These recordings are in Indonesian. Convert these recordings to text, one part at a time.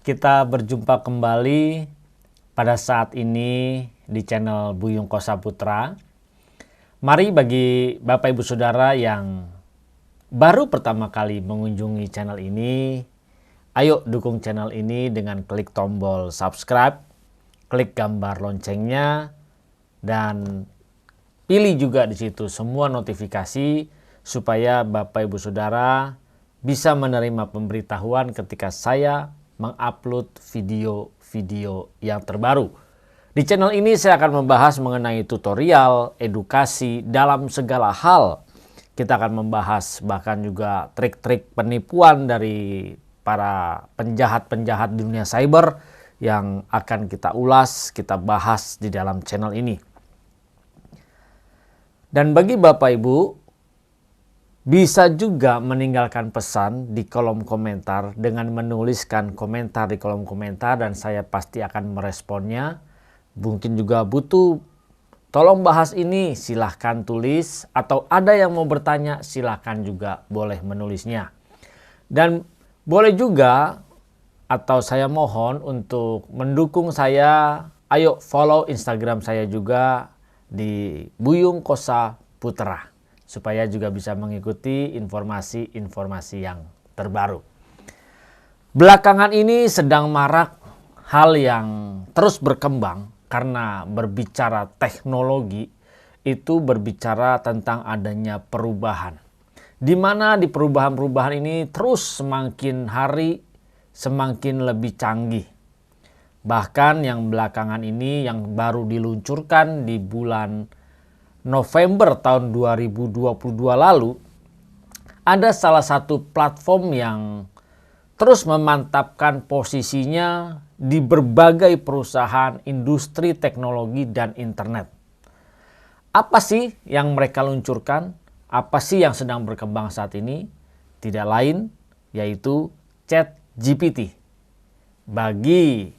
Kita berjumpa kembali pada saat ini di channel Buyung Kosa Putra. Mari bagi Bapak Ibu Saudara yang baru pertama kali mengunjungi channel ini, ayo dukung channel ini dengan klik tombol subscribe, klik gambar loncengnya, dan pilih juga di situ semua notifikasi supaya Bapak Ibu Saudara bisa menerima pemberitahuan ketika saya mengupload video-video yang terbaru. Di channel ini saya akan membahas mengenai tutorial, edukasi dalam segala hal. Kita akan membahas bahkan juga trik-trik penipuan dari para penjahat-penjahat dunia cyber yang akan kita ulas, kita bahas di dalam channel ini. Dan bagi Bapak Ibu, bisa juga meninggalkan pesan di kolom komentar dengan menuliskan komentar di kolom komentar dan saya pasti akan meresponnya. Mungkin juga butuh tolong bahas ini, silahkan tulis, atau ada yang mau bertanya silahkan juga boleh menulisnya. Dan boleh juga atau saya mohon untuk mendukung saya, ayo follow Instagram saya juga di Buyung Kosa Putra, supaya juga bisa mengikuti informasi-informasi yang terbaru. Belakangan ini sedang marak hal yang terus berkembang karena berbicara teknologi itu berbicara tentang adanya perubahan. Di mana di perubahan-perubahan ini terus semakin hari semakin lebih canggih. Bahkan yang belakangan ini yang baru diluncurkan di bulan November tahun 2022 lalu, ada salah satu platform yang terus memantapkan posisinya di berbagai perusahaan industri teknologi dan internet. Apa sih yang mereka luncurkan? Apa sih yang sedang berkembang saat ini? Tidak lain yaitu ChatGPT. Bagi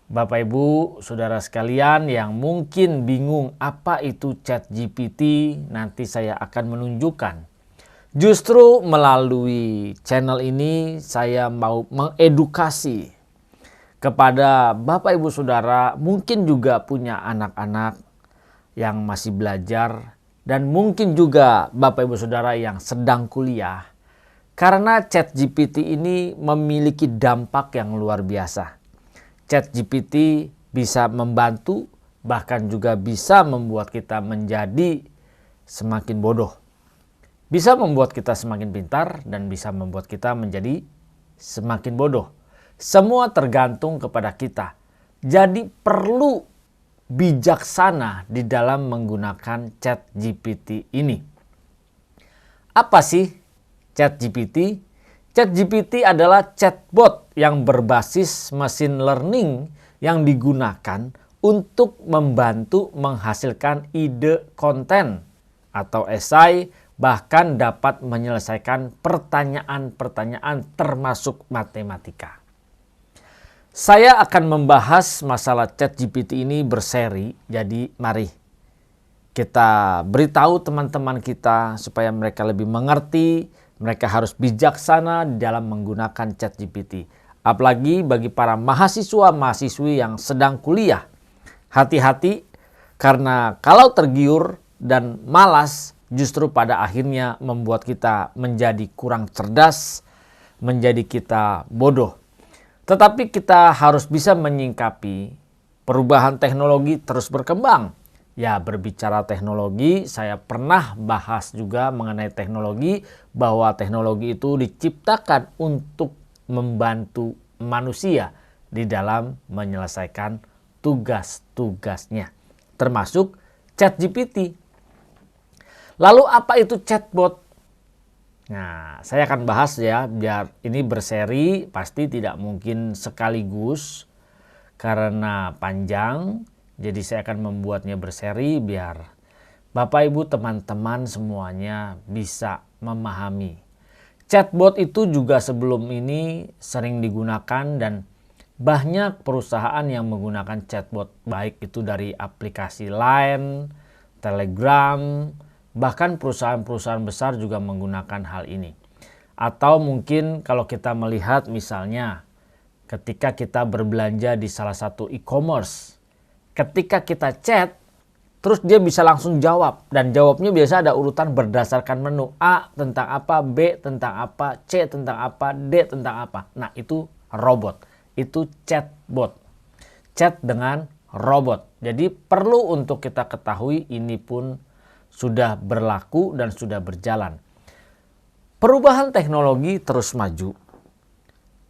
Bapak Ibu, Saudara sekalian yang mungkin bingung apa itu ChatGPT, nanti saya akan menunjukkan. Justru melalui channel ini saya mau mengedukasi kepada Bapak Ibu Saudara, mungkin juga punya anak-anak yang masih belajar dan mungkin juga Bapak Ibu Saudara yang sedang kuliah. Karena ChatGPT ini memiliki dampak yang luar biasa. ChatGPT bisa membantu, bahkan juga bisa membuat kita menjadi semakin bodoh. Bisa membuat kita semakin pintar dan bisa membuat kita menjadi semakin bodoh. Semua tergantung kepada kita. Jadi perlu bijaksana di dalam menggunakan ChatGPT ini. Apa sih ChatGPT? ChatGPT adalah chatbot yang berbasis mesin learning yang digunakan untuk membantu menghasilkan ide konten atau esai, bahkan dapat menyelesaikan pertanyaan-pertanyaan termasuk matematika. Saya akan membahas masalah ChatGPT ini berseri, jadi mari kita beritahu teman-teman kita supaya mereka lebih mengerti. Mereka harus bijaksana dalam menggunakan ChatGPT. Apalagi bagi para mahasiswa-mahasiswi yang sedang kuliah. Hati-hati karena kalau tergiur dan malas justru pada akhirnya membuat kita menjadi kurang cerdas, menjadi kita bodoh. Tetapi kita harus bisa menyingkapi perubahan teknologi terus berkembang. Ya, berbicara teknologi, saya pernah bahas juga mengenai teknologi, bahwa teknologi itu diciptakan untuk membantu manusia di dalam menyelesaikan tugas-tugasnya, termasuk ChatGPT. Lalu apa itu chatbot? Nah, saya akan bahas ya, biar ini berseri, pasti tidak mungkin sekaligus karena panjang. Jadi saya akan membuatnya berseri biar Bapak Ibu teman-teman semuanya bisa memahami. Chatbot itu juga sebelum ini sering digunakan dan banyak perusahaan yang menggunakan chatbot, baik itu dari aplikasi Line, Telegram, bahkan perusahaan-perusahaan besar juga menggunakan hal ini. Atau mungkin kalau kita melihat misalnya ketika kita berbelanja di salah satu e-commerce. Ketika kita chat, terus dia bisa langsung jawab. Dan jawabnya biasa ada urutan berdasarkan menu. A tentang apa, B tentang apa, C tentang apa, D tentang apa. Nah itu robot, itu chatbot. Chat dengan robot. Jadi perlu untuk kita ketahui ini pun sudah berlaku dan sudah berjalan. Perubahan teknologi terus maju.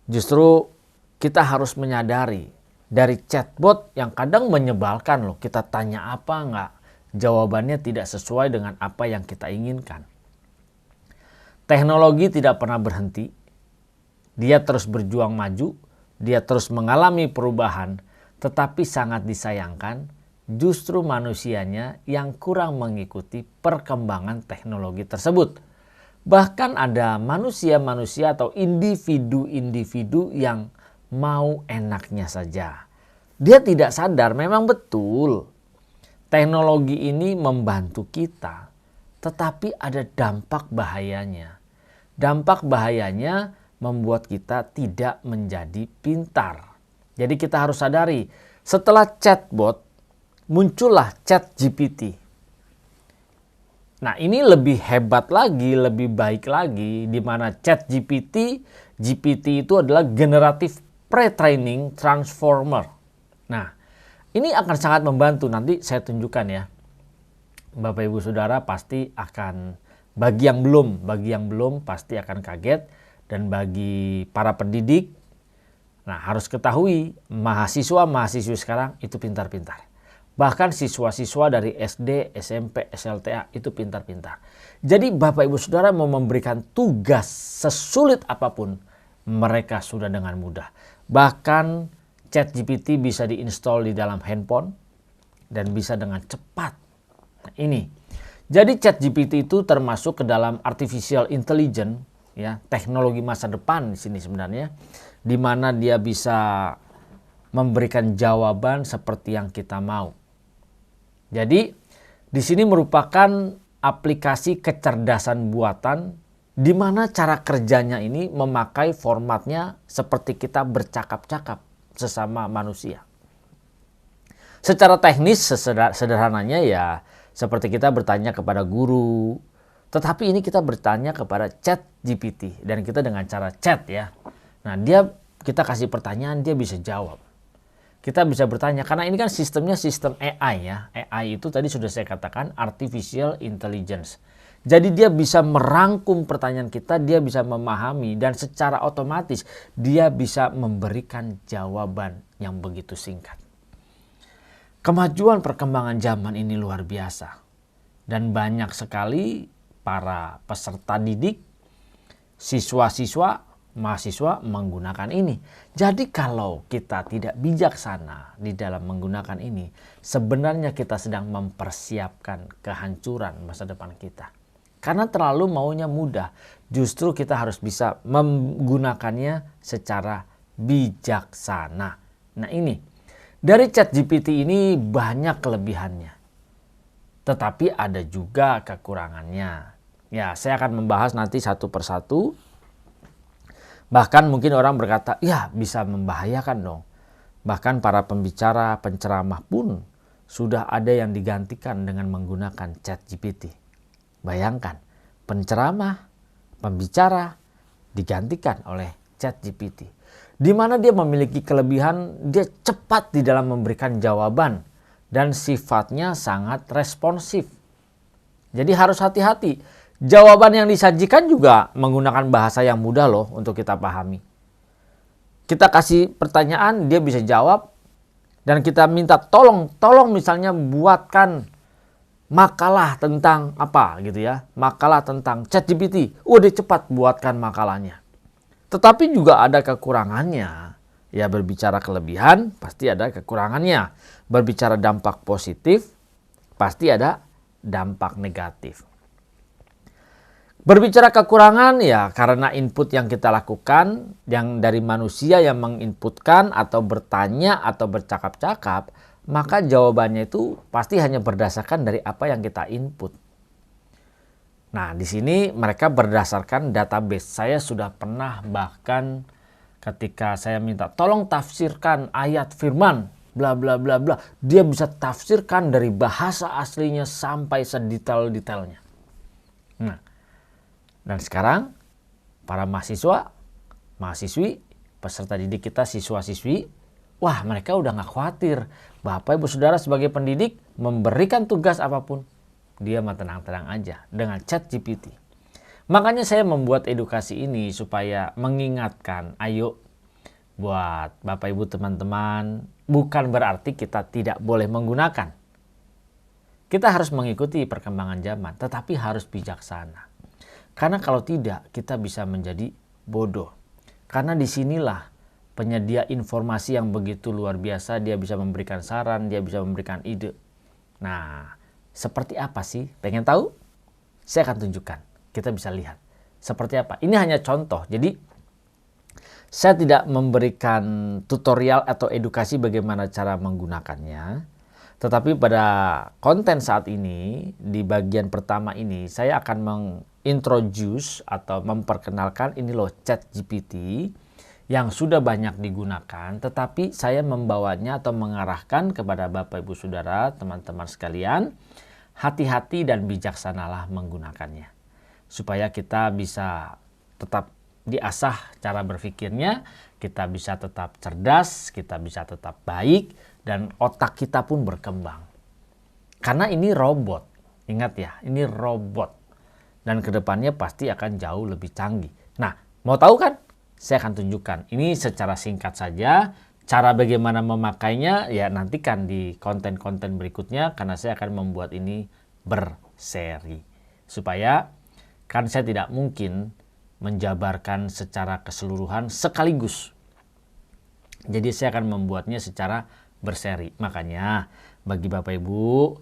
Justru kita harus menyadari dari chatbot yang kadang menyebalkan loh. Kita tanya apa enggak, jawabannya tidak sesuai dengan apa yang kita inginkan. Teknologi tidak pernah berhenti. Dia terus berjuang maju, dia terus mengalami perubahan, tetapi sangat disayangkan justru manusianya yang kurang mengikuti perkembangan teknologi tersebut. Bahkan ada manusia-manusia atau individu-individu yang mau enaknya saja. Dia tidak sadar memang betul teknologi ini membantu kita, tetapi ada dampak bahayanya. Dampak bahayanya membuat kita tidak menjadi pintar. Jadi kita harus sadari, setelah chatbot muncullah ChatGPT. Nah ini lebih hebat lagi, lebih baik lagi, di mana ChatGPT, GPT itu adalah generative pre-training transformer. Nah ini akan sangat membantu, nanti saya tunjukkan ya. Bapak Ibu Saudara pasti akan, bagi yang belum pasti akan kaget. Dan bagi para pendidik, nah harus ketahui mahasiswa-mahasiswi sekarang itu pintar-pintar. Bahkan siswa-siswa dari SD, SMP, SLTA itu pintar-pintar. Jadi Bapak Ibu Saudara mau memberikan tugas sesulit apapun, mereka sudah dengan mudah. Bahkan ChatGPT bisa diinstal di dalam handphone dan bisa dengan cepat. Nah, ini. Jadi ChatGPT itu termasuk ke dalam artificial intelligence, ya, teknologi masa depan di sini sebenarnya, di mana dia bisa memberikan jawaban seperti yang kita mau. Jadi di sini merupakan aplikasi kecerdasan buatan di mana cara kerjanya ini memakai formatnya seperti kita bercakap-cakap sesama manusia. Secara teknis sederhananya ya seperti kita bertanya kepada guru, tetapi ini kita bertanya kepada ChatGPT dan kita dengan cara chat ya. Nah, kita kasih pertanyaan, dia bisa jawab. Kita bisa bertanya, karena ini kan sistemnya sistem AI ya. AI itu tadi sudah saya katakan artificial intelligence. Jadi dia bisa merangkum pertanyaan kita, dia bisa memahami dan secara otomatis dia bisa memberikan jawaban yang begitu singkat. Kemajuan perkembangan zaman ini luar biasa. Dan banyak sekali para peserta didik, siswa-siswa, mahasiswa menggunakan ini. Jadi kalau kita tidak bijaksana di dalam menggunakan ini, sebenarnya kita sedang mempersiapkan kehancuran masa depan kita. Karena terlalu maunya mudah, justru kita harus bisa menggunakannya secara bijaksana. Nah ini, dari ChatGPT ini banyak kelebihannya. Tetapi ada juga kekurangannya. Ya, saya akan membahas nanti satu persatu. Bahkan mungkin orang berkata, ya bisa membahayakan dong. Bahkan para pembicara, penceramah pun sudah ada yang digantikan dengan menggunakan ChatGPT. Bayangkan, penceramah, pembicara digantikan oleh ChatGPT. Di mana dia memiliki kelebihan, dia cepat di dalam memberikan jawaban dan sifatnya sangat responsif. Jadi harus hati-hati. Jawaban yang disajikan juga menggunakan bahasa yang mudah loh untuk kita pahami. Kita kasih pertanyaan, dia bisa jawab. Dan kita minta tolong misalnya buatkan makalah tentang apa gitu ya. Makalah tentang ChatGPT. Dia cepat buatkan makalahnya. Tetapi juga ada kekurangannya. Ya berbicara kelebihan pasti ada kekurangannya. Berbicara dampak positif pasti ada dampak negatif. Berbicara kekurangan ya karena input yang kita lakukan yang dari manusia yang menginputkan atau bertanya atau bercakap-cakap, maka jawabannya itu pasti hanya berdasarkan dari apa yang kita input. Nah, di sini mereka berdasarkan database. Saya sudah pernah bahkan Ketika saya minta tolong tafsirkan ayat firman bla bla bla bla, dia bisa tafsirkan dari bahasa aslinya sampai sedetail-detailnya. Nah, dan sekarang para mahasiswa, mahasiswi, peserta didik kita, siswa-siswi, wah mereka udah gak khawatir. Bapak Ibu Saudara sebagai pendidik memberikan tugas apapun, dia mah tenang-tenang aja dengan ChatGPT. Makanya saya membuat edukasi ini supaya mengingatkan, ayo buat Bapak Ibu teman-teman, bukan berarti kita tidak boleh menggunakan. Kita harus mengikuti perkembangan zaman, tetapi harus bijaksana. Karena kalau tidak, kita bisa menjadi bodoh. Karena disinilah penyedia informasi yang begitu luar biasa, dia bisa memberikan saran, dia bisa memberikan ide. Nah, seperti apa sih? Pengen tahu? Saya akan tunjukkan. Kita bisa lihat seperti apa. Ini hanya contoh. Jadi saya tidak memberikan tutorial atau edukasi bagaimana cara menggunakannya. Tetapi pada konten saat ini, di bagian pertama ini, saya akan mengintroduce atau memperkenalkan ini loh ChatGPT yang sudah banyak digunakan. Tetapi saya membawanya atau mengarahkan kepada Bapak Ibu Saudara, teman-teman sekalian, hati-hati dan bijaksanalah menggunakannya. Supaya kita bisa tetap diasah cara berpikirnya, kita bisa tetap cerdas, kita bisa tetap baik, dan otak kita pun berkembang. Karena ini robot, ingat ya, ini robot. Dan kedepannya pasti akan jauh lebih canggih. Nah, mau tahu kan? Saya akan tunjukkan. Ini secara singkat saja, cara bagaimana memakainya, ya nantikan di konten-konten berikutnya, karena saya akan membuat ini berseri. Supaya kan saya tidak mungkin menjabarkan secara keseluruhan sekaligus. Jadi saya akan membuatnya secara berseri. Makanya bagi Bapak Ibu,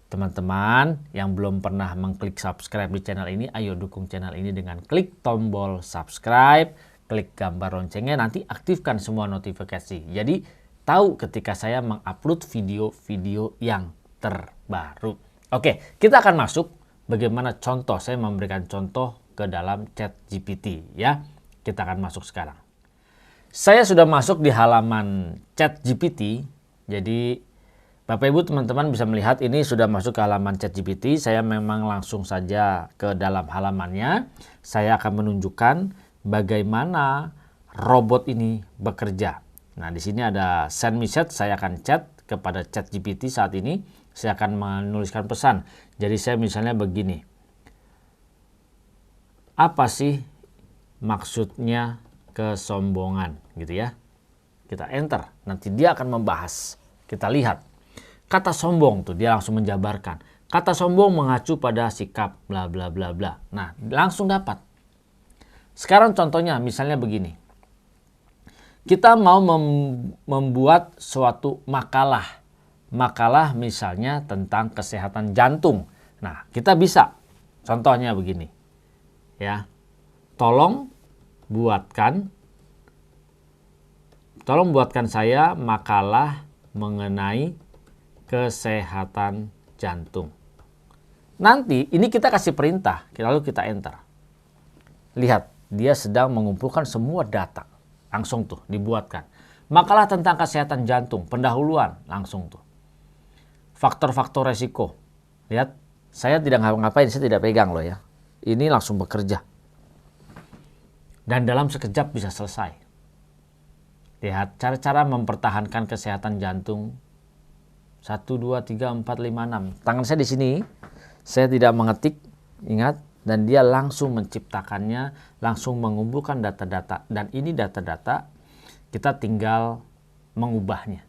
teman-teman yang belum pernah mengklik subscribe di channel ini, ayo dukung channel ini dengan klik tombol subscribe, klik gambar loncengnya, nanti aktifkan semua notifikasi. Jadi tahu ketika saya mengupload video-video yang terbaru. Oke, kita akan masuk. Bagaimana contoh, saya memberikan contoh ke dalam ChatGPT ya. Kita akan masuk sekarang. Saya sudah masuk di halaman ChatGPT. Jadi Bapak Ibu teman-teman bisa melihat ini sudah masuk ke halaman ChatGPT. Saya memang langsung saja ke dalam halamannya. Saya akan menunjukkan bagaimana robot ini bekerja. Nah, di sini ada send message, saya akan chat kepada ChatGPT saat ini. Saya akan menuliskan pesan. Jadi saya misalnya begini. Apa sih maksudnya kesombongan gitu ya. Kita enter. Nanti dia akan membahas. Kita lihat. Kata sombong tuh dia langsung menjabarkan. Kata sombong mengacu pada sikap bla bla bla bla. Nah, langsung dapat. Sekarang contohnya misalnya begini. Kita mau membuat suatu makalah. Makalah misalnya tentang kesehatan jantung. Nah, kita bisa. Contohnya begini. Ya. Tolong buatkan saya makalah mengenai kesehatan jantung. Nanti ini kita kasih perintah, lalu kita enter. Lihat, dia sedang mengumpulkan semua data. Langsung tuh dibuatkan. Makalah tentang kesehatan jantung, pendahuluan, langsung tuh. Faktor-faktor resiko. Lihat, saya tidak ngapa-ngapain, saya tidak pegang loh ya. Ini langsung bekerja. Dan dalam sekejap bisa selesai. Lihat, cara-cara mempertahankan kesehatan jantung. 1, 2, 3, 4, 5, 6. Tangan saya di sini, saya tidak mengetik, ingat. Dan dia langsung menciptakannya, langsung mengumpulkan data-data. Dan ini data-data, kita tinggal mengubahnya.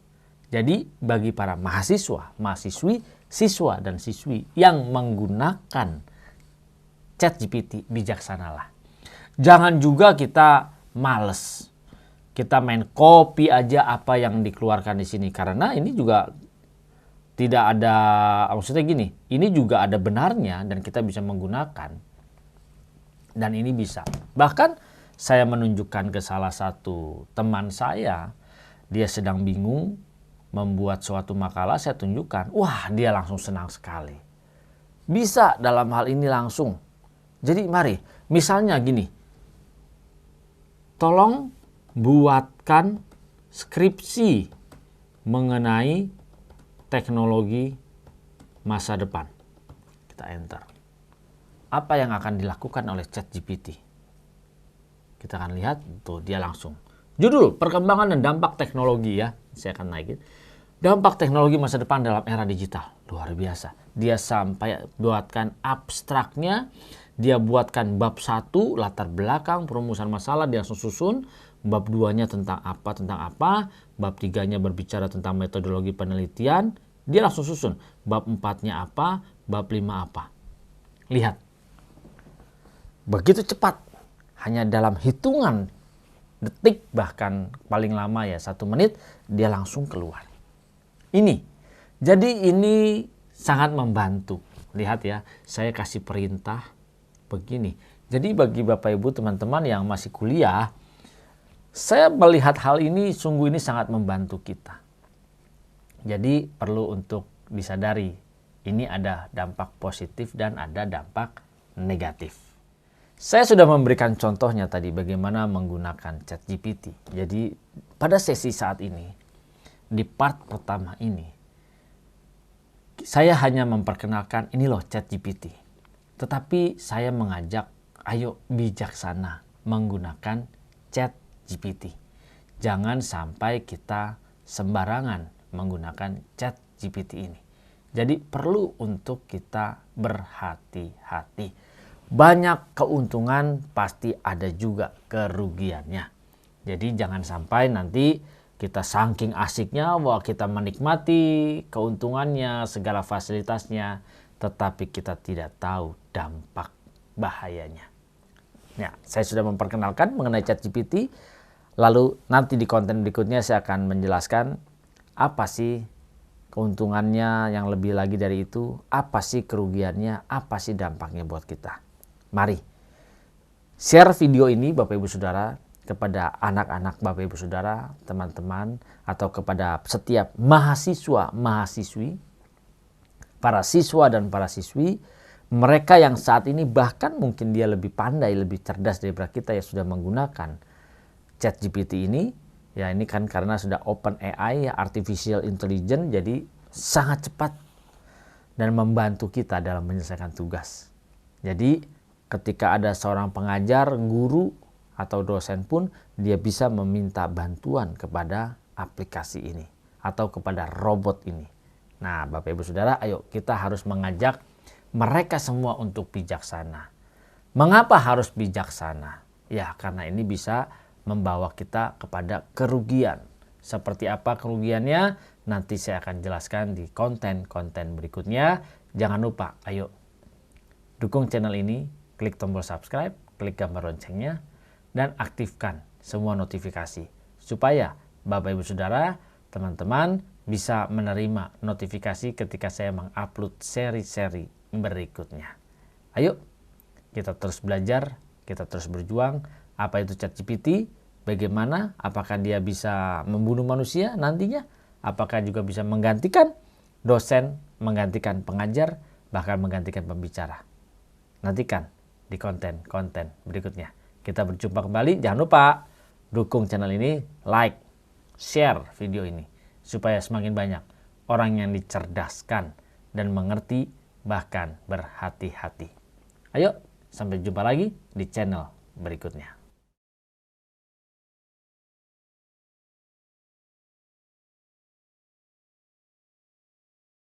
Jadi bagi para mahasiswa, mahasiswi, siswa dan siswi yang menggunakan ChatGPT, bijaksanalah. Jangan juga kita males. Kita main copy aja apa yang dikeluarkan di sini. Karena ini juga tidak ada, maksudnya gini, ini juga ada benarnya dan kita bisa menggunakan. Dan ini bisa. Bahkan saya menunjukkan ke salah satu teman saya, dia sedang bingung membuat suatu makalah, saya tunjukkan. Wah, dia langsung senang sekali. Bisa dalam hal ini langsung. Jadi mari, misalnya gini. Tolong buatkan skripsi mengenai teknologi masa depan. Kita enter. Apa yang akan dilakukan oleh ChatGPT? Kita akan lihat, tuh dia langsung. Judul, perkembangan dan dampak teknologi ya. Saya akan naikin. Dampak teknologi masa depan dalam era digital. Luar biasa. Dia sampai buatkan abstraknya. Dia buatkan bab 1, latar belakang, perumusan masalah, dia langsung susun. Bab 2-nya tentang apa. Bab 3-nya berbicara tentang metodologi penelitian. Dia langsung susun. Bab 4-nya apa, bab 5 apa. Lihat. Begitu cepat. Hanya dalam hitungan detik, bahkan paling lama ya 1 menit, dia langsung keluar. Jadi ini sangat membantu. Lihat ya, saya kasih perintah begini. Jadi bagi Bapak Ibu teman-teman yang masih kuliah, saya melihat hal ini sungguh ini sangat membantu kita. Jadi perlu untuk disadari, ini ada dampak positif dan ada dampak negatif. Saya sudah memberikan contohnya tadi bagaimana menggunakan ChatGPT. Jadi pada sesi saat ini, di part pertama ini, saya hanya memperkenalkan ini loh ChatGPT. Tetapi saya mengajak, ayo bijaksana menggunakan ChatGPT. Jangan sampai kita sembarangan menggunakan ChatGPT ini. Jadi perlu untuk kita berhati-hati. Banyak keuntungan, pasti ada juga kerugiannya. Jadi jangan sampai nanti kita saking asiknya bahwa kita menikmati keuntungannya, segala fasilitasnya, tetapi kita tidak tahu dampak bahayanya. Ya, saya sudah memperkenalkan mengenai ChatGPT, lalu nanti di konten berikutnya saya akan menjelaskan apa sih keuntungannya, yang lebih lagi dari itu, apa sih kerugiannya, apa sih dampaknya buat kita. Mari share video ini Bapak Ibu Saudara kepada anak-anak Bapak Ibu Saudara, teman-teman, atau kepada setiap mahasiswa, mahasiswi, para siswa dan para siswi, mereka yang saat ini bahkan mungkin dia lebih pandai, lebih cerdas daripada kita yang sudah menggunakan ChatGPT ini. Ya ini kan karena sudah open AI, artificial intelligence, jadi sangat cepat dan membantu kita dalam menyelesaikan tugas. Jadi ketika ada seorang pengajar, guru, atau dosen pun, dia bisa meminta bantuan kepada aplikasi ini atau kepada robot ini. Nah, Bapak Ibu Saudara, ayo kita harus mengajak mereka semua untuk bijaksana. Mengapa harus bijaksana? Ya, karena ini bisa membawa kita kepada kerugian. Seperti apa kerugiannya? Nanti saya akan jelaskan di konten-konten berikutnya. Jangan lupa, ayo dukung channel ini, klik tombol subscribe, klik gambar loncengnya, dan aktifkan semua notifikasi supaya Bapak Ibu Saudara, teman-teman bisa menerima notifikasi ketika saya mengupload seri-seri berikutnya. Ayo kita terus belajar, kita terus berjuang. Apa itu ChatGPT? Bagaimana? Apakah dia bisa membunuh manusia nantinya? Apakah juga bisa menggantikan dosen, menggantikan pengajar, bahkan menggantikan pembicara? Nantikan di konten-konten berikutnya. Kita berjumpa kembali. Jangan lupa dukung channel ini, like, share video ini supaya semakin banyak orang yang dicerdaskan dan mengerti, bahkan berhati-hati. Ayo, sampai jumpa lagi di channel berikutnya.